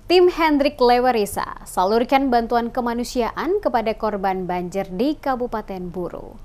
Tim Hendrik Lewerisa salurkan bantuan kemanusiaan kepada korban banjir di Kabupaten Buru.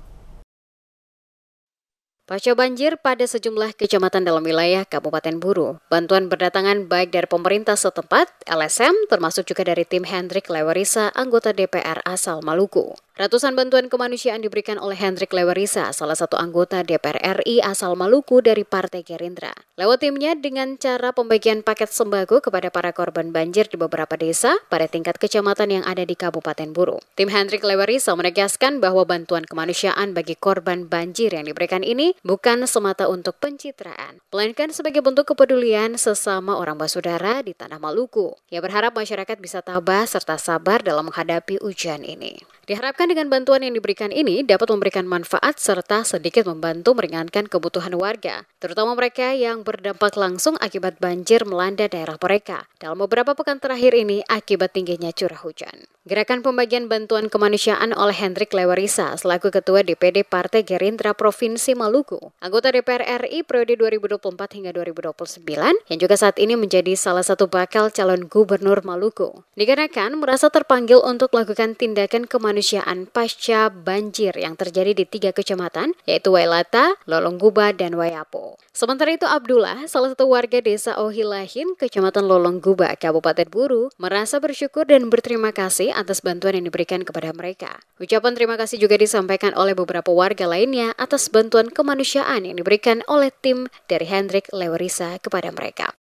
Pasca banjir pada sejumlah kecamatan dalam wilayah Kabupaten Buru, bantuan berdatangan baik dari pemerintah setempat, LSM, termasuk juga dari tim Hendrik Lewerisa, anggota DPR asal Maluku. Ratusan bantuan kemanusiaan diberikan oleh Hendrik Lewerisa, salah satu anggota DPR RI asal Maluku dari Partai Gerindra. Lewat timnya dengan cara pembagian paket sembako kepada para korban banjir di beberapa desa pada tingkat kecamatan yang ada di Kabupaten Buru. Tim Hendrik Lewerisa menegaskan bahwa bantuan kemanusiaan bagi korban banjir yang diberikan ini bukan semata untuk pencitraan, melainkan sebagai bentuk kepedulian sesama orang bersaudara di tanah Maluku. Ia berharap masyarakat bisa tabah serta sabar dalam menghadapi ujian ini. Diharapkan dengan bantuan yang diberikan ini dapat memberikan manfaat serta sedikit membantu meringankan kebutuhan warga, terutama mereka yang berdampak langsung akibat banjir melanda daerah mereka dalam beberapa pekan terakhir ini akibat tingginya curah hujan. Gerakan pembagian bantuan kemanusiaan oleh Hendrik Lewerisa selaku Ketua DPD Partai Gerindra Provinsi Maluku, anggota DPR RI periode 2024 hingga 2029, yang juga saat ini menjadi salah satu bakal calon gubernur Maluku, dikarenakan merasa terpanggil untuk melakukan tindakan kemanusiaan pasca banjir yang terjadi di 3 kecamatan, yaitu Wailata, Lolongguba, dan Wayapo. Sementara itu Abdullah, salah satu warga desa Ohilahin, Kecamatan Lolongguba, Kabupaten Buru, merasa bersyukur dan berterima kasih atas bantuan yang diberikan kepada mereka. Ucapan terima kasih juga disampaikan oleh beberapa warga lainnya atas bantuan kemanusiaan yang diberikan oleh tim dari Hendrik Lewerisa kepada mereka.